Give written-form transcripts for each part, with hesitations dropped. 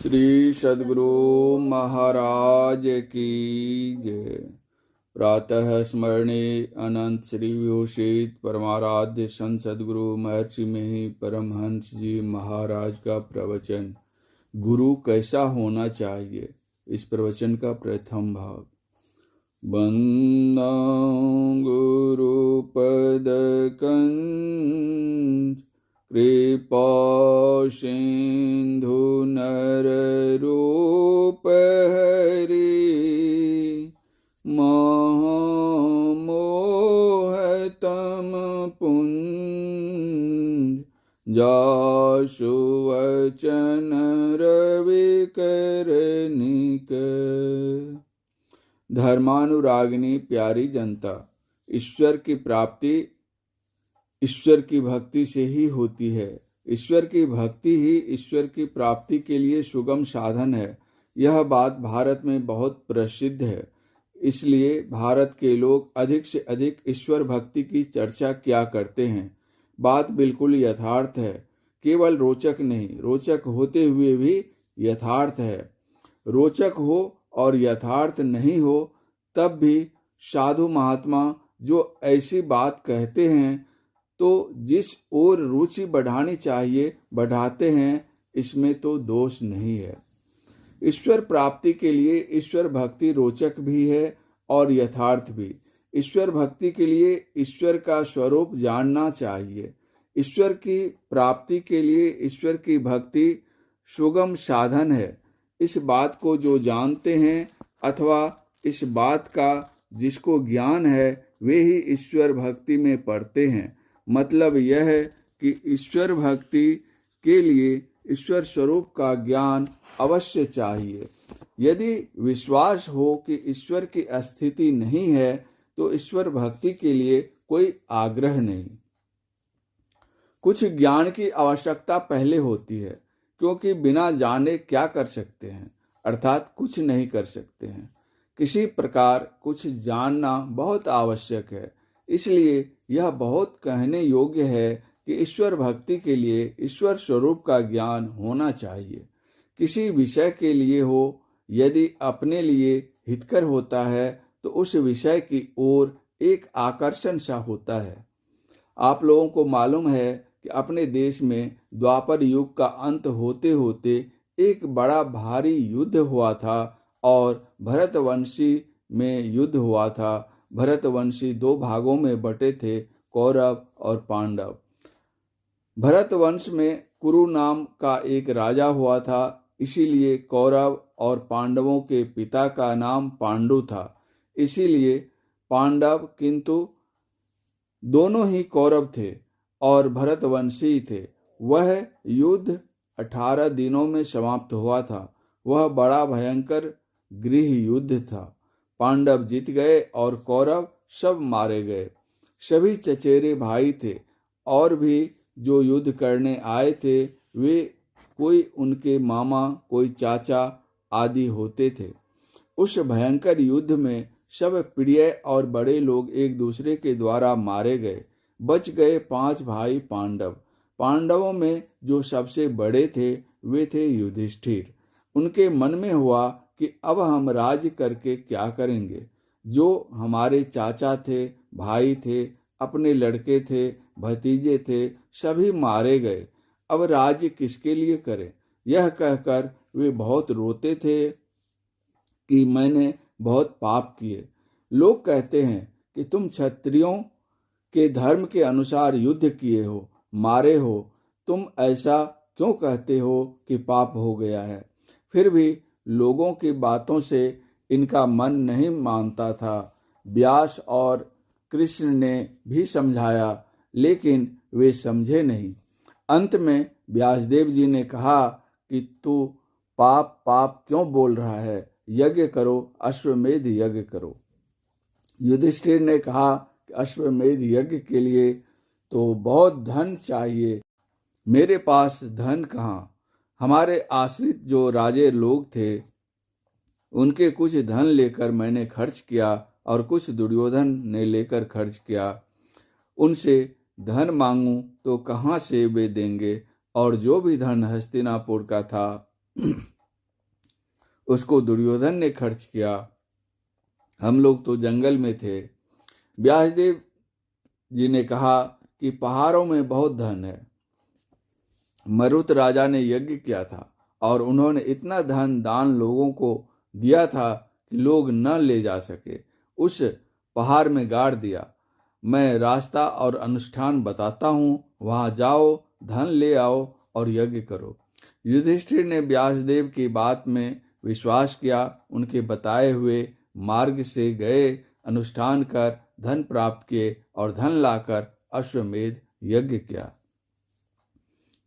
श्री सद्गुरु महाराज की जय। प्रातः स्मरणे अनंत श्री विभूषित परमाराध्य संत सद्गुरु महर्षि में परमहंस जी महाराज का प्रवचन गुरु कैसा होना चाहिए, इस प्रवचन का प्रथम भाग। वंदं गुरु पद कंज कृपा सिंधु नर रूप हरि महामोहतम पुंज जासु वचन रवि करनिक। धर्मानुरागिनी प्यारी जनता, ईश्वर की प्राप्ति ईश्वर की भक्ति से ही होती है। ईश्वर की भक्ति ही ईश्वर की प्राप्ति के लिए सुगम साधन है। यह बात भारत में बहुत प्रसिद्ध है, इसलिए भारत के लोग अधिक से अधिक ईश्वर भक्ति की चर्चा किया करते हैं। बात बिल्कुल यथार्थ है, केवल रोचक नहीं, रोचक होते हुए भी यथार्थ है। रोचक हो और यथार्थ नहीं हो तब भी साधु महात्मा जो ऐसी बात कहते हैं तो जिस ओर रुचि बढ़ानी चाहिए बढ़ाते हैं, इसमें तो दोष नहीं है। ईश्वर प्राप्ति के लिए ईश्वर भक्ति रोचक भी है और यथार्थ भी। ईश्वर भक्ति के लिए ईश्वर का स्वरूप जानना चाहिए। ईश्वर की प्राप्ति के लिए ईश्वर की भक्ति सुगम साधन है। इस बात को जो जानते हैं अथवा इस बात का जिसको ज्ञान है वे ही ईश्वर भक्ति में पड़ते हैं। मतलब यह है कि ईश्वर भक्ति के लिए ईश्वर स्वरूप का ज्ञान अवश्य चाहिए। यदि विश्वास हो कि ईश्वर की स्थिति नहीं है तो ईश्वर भक्ति के लिए कोई आग्रह नहीं। कुछ ज्ञान की आवश्यकता पहले होती है, क्योंकि बिना जाने क्या कर सकते हैं, अर्थात कुछ नहीं कर सकते हैं। किसी प्रकार कुछ जानना बहुत आवश्यक है। इसलिए यह बहुत कहने योग्य है कि ईश्वर भक्ति के लिए ईश्वर स्वरूप का ज्ञान होना चाहिए। किसी विषय के लिए हो, यदि अपने लिए हितकर होता है तो उस विषय की ओर एक आकर्षण सा होता है। आप लोगों को मालूम है कि अपने देश में द्वापर युग का अंत होते होते एक बड़ा भारी युद्ध हुआ था और भरतवंशी में युद्ध हुआ था। भरतवंशी दो भागों में बटे थे, कौरव और पांडव। भरतवंश में कुरु नाम का एक राजा हुआ था, इसीलिए कौरव और पांडवों के पिता का नाम पांडु था। इसीलिए पांडव, किंतु दोनों ही कौरव थे और भरतवंशी थे। वह युद्ध 18 दिनों में समाप्त हुआ था। वह बड़ा भयंकर गृह युद्ध था। पांडव जीत गए और कौरव सब मारे गए। सभी चचेरे भाई थे और भी जो युद्ध करने आए थे वे कोई उनके मामा, कोई चाचा आदि होते थे। उस भयंकर युद्ध में सब प्रिय और बड़े लोग एक दूसरे के द्वारा मारे गए। बच गए 5 भाई पांडव। पांडवों में जो सबसे बड़े थे वे थे युधिष्ठिर। उनके मन में हुआ कि अब हम राज्य करके क्या करेंगे। जो हमारे चाचा थे, भाई थे, अपने लड़के थे, भतीजे थे, सभी मारे गए। अब राज्य किसके लिए करें। यह कहकर वे बहुत रोते थे कि मैंने बहुत पाप किए। लोग कहते हैं कि तुम क्षत्रियों के धर्म के अनुसार युद्ध किए हो, मारे हो, तुम ऐसा क्यों कहते हो कि पाप हो गया है। फिर भी लोगों की बातों से इनका मन नहीं मानता था। व्यास और कृष्ण ने भी समझाया, लेकिन वे समझे नहीं। अंत में व्यासदेव जी ने कहा कि तू पाप पाप क्यों बोल रहा है, यज्ञ करो, अश्वमेध यज्ञ करो। युधिष्ठिर ने कहा कि अश्वमेध यज्ञ के लिए तो बहुत धन चाहिए, मेरे पास धन कहाँ। हमारे आश्रित जो राजे लोग थे उनके कुछ धन लेकर मैंने खर्च किया और कुछ दुर्योधन ने लेकर खर्च किया। उनसे धन मांगूं तो कहाँ से वे देंगे। और जो भी धन हस्तिनापुर का था उसको दुर्योधन ने खर्च किया। हम लोग तो जंगल में थे। व्यासदेव जी ने कहा कि पहाड़ों में बहुत धन है। मरुत राजा ने यज्ञ किया था और उन्होंने इतना धन दान लोगों को दिया था कि लोग न ले जा सके। उस पहाड़ में गाड़ दिया। मैं रास्ता और अनुष्ठान बताता हूँ, वहां जाओ, धन ले आओ और यज्ञ करो। युधिष्ठिर ने व्यासदेव की बात में विश्वास किया। उनके बताए हुए मार्ग से गए, अनुष्ठान कर धन प्राप्त किए और धन लाकर अश्वमेध यज्ञ किया।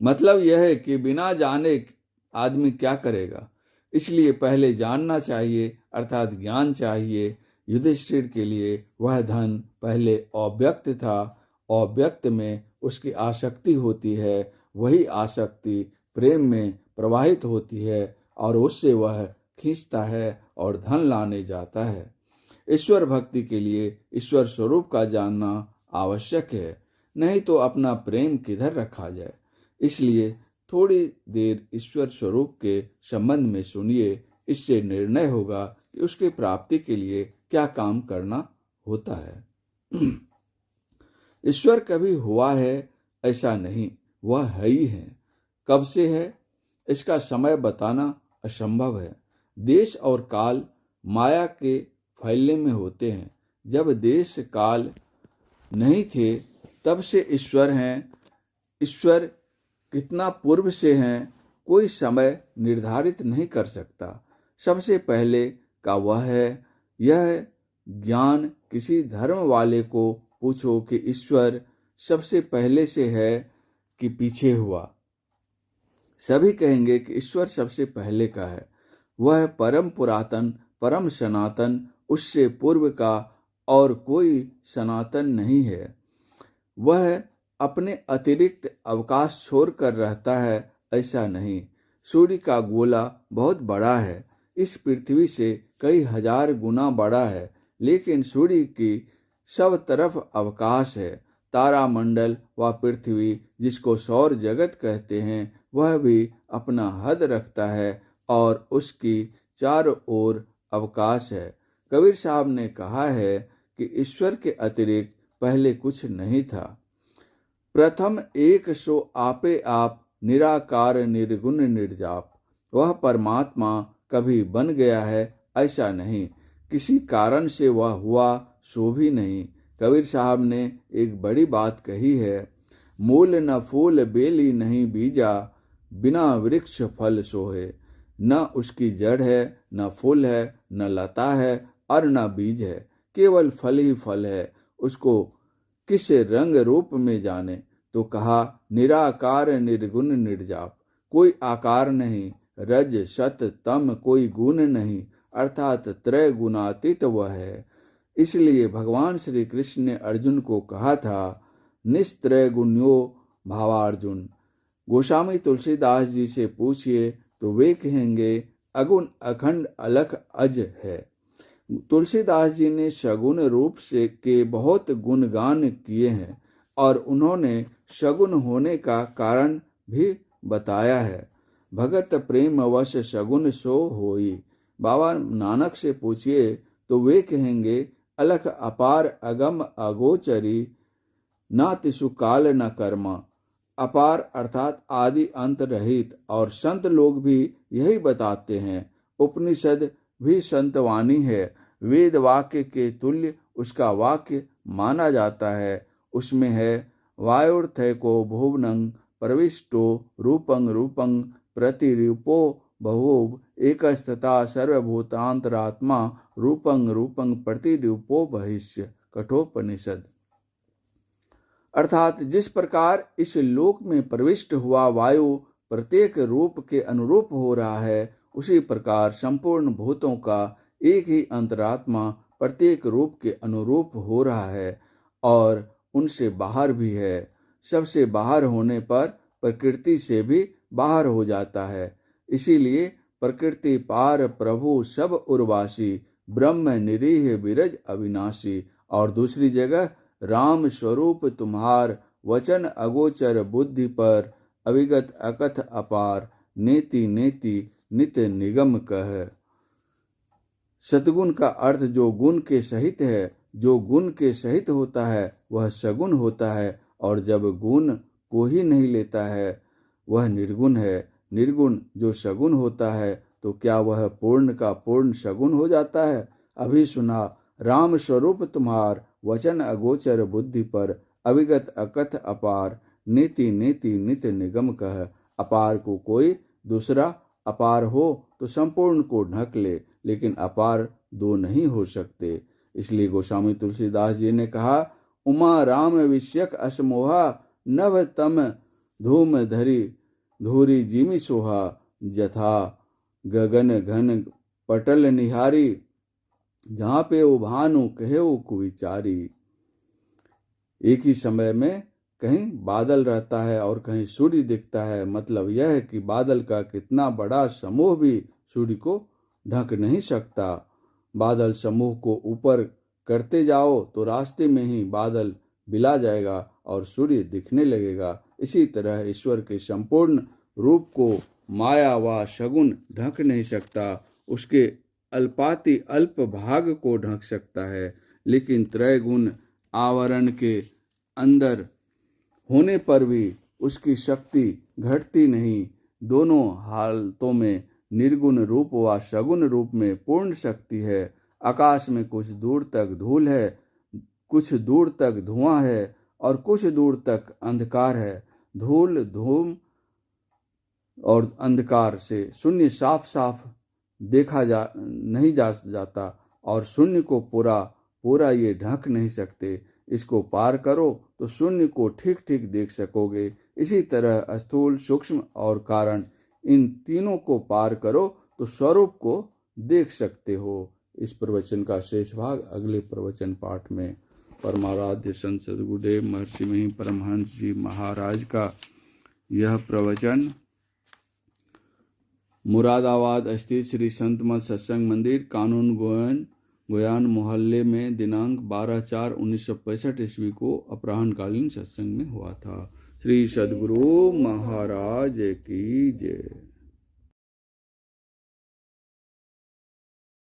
मतलब यह है कि बिना जाने आदमी क्या करेगा, इसलिए पहले जानना चाहिए, अर्थात ज्ञान चाहिए। युधिष्ठिर के लिए वह धन पहले अव्यक्त था। अव्यक्त में उसकी आसक्ति होती है, वही आसक्ति प्रेम में प्रवाहित होती है और उससे वह खींचता है और धन लाने जाता है। ईश्वर भक्ति के लिए ईश्वर स्वरूप का जानना आवश्यक है, नहीं तो अपना प्रेम किधर रखा जाए। इसलिए थोड़ी देर ईश्वर स्वरूप के संबंध में सुनिए। इससे निर्णय होगा कि उसकी प्राप्ति के लिए क्या काम करना होता है। ईश्वर कभी हुआ है ऐसा नहीं, वह है ही है। कब से है इसका समय बताना असंभव है। देश और काल माया के फैलने में होते हैं। जब देश काल नहीं थे तब से ईश्वर हैं। ईश्वर कितना पूर्व से हैं, कोई समय निर्धारित नहीं कर सकता। सबसे पहले का वह है। यह ज्ञान किसी धर्म वाले को पूछो कि ईश्वर सबसे पहले से है कि पीछे हुआ, सभी कहेंगे कि ईश्वर सबसे पहले का है। वह परम पुरातन, परम सनातन, उससे पूर्व का और कोई सनातन नहीं है। वह अपने अतिरिक्त अवकाश छोड़कर रहता है, ऐसा नहीं। सूर्य का गोला बहुत बड़ा है, इस पृथ्वी से कई हजार गुना बड़ा है, लेकिन सूर्य की सब तरफ अवकाश है। तारामंडल व पृथ्वी, जिसको सौर जगत कहते हैं, वह भी अपना हद रखता है और उसकी चारों ओर अवकाश है। कबीर साहब ने कहा है कि ईश्वर के अतिरिक्त पहले कुछ नहीं था। प्रथम एक सो आपे आप, निराकार निर्गुण निर्जाप। वह परमात्मा कभी बन गया है ऐसा नहीं, किसी कारण से वह हुआ सो भी नहीं। कबीर साहब ने एक बड़ी बात कही है, मूल न फूल बेली नहीं बीजा, बिना वृक्ष फल सोहे। न उसकी जड़ है, न फूल है, न लता है और न बीज है, केवल फल ही फल है। उसको किस रंग रूप में जाने। तो कहा निराकार निर्गुण निर्जाप, कोई आकार नहीं, रज सत तम कोई गुण नहीं, अर्थात त्रय गुणातीत वह है। इसलिए भगवान श्री कृष्ण ने अर्जुन को कहा था, निस्त्रय गुण्यो भावार्जुन। गोस्वामी तुलसीदास जी से पूछिए तो वे कहेंगे अगुण अखंड अलख अज है। तुलसीदास जी ने सगुण रूप से के बहुत गुणगान किए हैं और उन्होंने सगुण होने का कारण भी बताया है। भगत प्रेम वश सगुण सो होई। बाबा नानक से पूछिए तो वे कहेंगे अलख अपार अगम अगोचरी, ना तिसु काल न कर्म। अपार अर्थात आदि अंत रहित, और संत लोग भी यही बताते हैं। उपनिषद भी संतवाणी है, वेद वाक्य के तुल्य उसका वाक्य माना जाता है। उसमें है वायुर्थ को भुवनं प्रविष्टो रूपं रूपं प्रतिरूपो बहुव एकस्तथा सर्वभूतांतरात्मा रूपं रूपं प्रतिरूपो बहिष्य। कठोपनिषद। अर्थात जिस प्रकार इस लोक में प्रविष्ट हुआ वायु प्रत्येक रूप के अनुरूप हो रहा है, उसी प्रकार संपूर्ण भूतों का एक ही अंतरात्मा प्रत्येक रूप के अनुरूप हो रहा है और उनसे बाहर भी है। सबसे बाहर होने पर प्रकृति से भी बाहर हो जाता है। इसीलिए प्रकृति पार प्रभु सब उर्वासी, ब्रह्म निरीह विरज अविनाशी। और दूसरी जगह राम स्वरूप तुम्हार, वचन अगोचर बुद्धि पर, अविगत अकथ अपार, नेति नेति नित निगम कह। सद्गुण का अर्थ जो गुण के सहित है, जो गुण के सहित होता है वह सगुण होता है, और जब गुण को ही नहीं लेता है वह निर्गुण है। निर्गुण जो सगुण होता है तो क्या वह पूर्ण का पूर्ण सगुण हो जाता है? अभी सुना राम स्वरूप तुम्हार, वचन अगोचर बुद्धि पर, अविगत अकथ अपार, नीति नीति नित निगम कह। अपार को कोई दूसरा अपार हो तो संपूर्ण को ढक ले, लेकिन अपार दो नहीं हो सकते। इसलिए गोस्वामी तुलसीदास जी ने कहा, उमा राम विषयक असमोहा, नभ तम धूम धरी धूरी जिमि सोहा, जथा गगन घन पटल निहारी, जहाँ पे वो भानु कहे वो कुविचारी। एक ही समय में कहीं बादल रहता है और कहीं सूर्य दिखता है। मतलब यह है कि बादल का कितना बड़ा समूह भी सूर्य को ढक नहीं सकता। बादल समूह को ऊपर करते जाओ तो रास्ते में ही बादल बिला जाएगा और सूर्य दिखने लगेगा। इसी तरह ईश्वर के संपूर्ण रूप को माया व शगुन ढक नहीं सकता। उसके अल्पाति अल्प भाग को ढक सकता है, लेकिन त्रय गुण आवरण के अंदर होने पर भी उसकी शक्ति घटती नहीं। दोनों हालतों में निर्गुण रूप व सगुण रूप में पूर्ण शक्ति है। आकाश में कुछ दूर तक धूल है, कुछ दूर तक धुआं है और कुछ दूर तक अंधकार है। धूल धूम और अंधकार से शून्य साफ साफ देखा नहीं जाता और शून्य को पूरा ये ढक नहीं सकते। इसको पार करो तो शून्य को ठीक ठीक देख सकोगे। इसी तरह स्थूल, सूक्ष्म और कारण, इन तीनों को पार करो तो स्वरूप को देख सकते हो। इस प्रवचन का शेष भाग अगले प्रवचन पाठ में परमाराध्य संत सद्गुरुदेव महर्षि मही परमहंस जी महाराज का यह प्रवचन मुरादाबाद स्थित श्री संत मत सत्संग मंदिर, कानून गोयान मोहल्ले में दिनांक 12/4/1965 ईस्वी को अपराह्नकालीन सत्संग में हुआ था। श्री सद्गुरु महाराज की जय।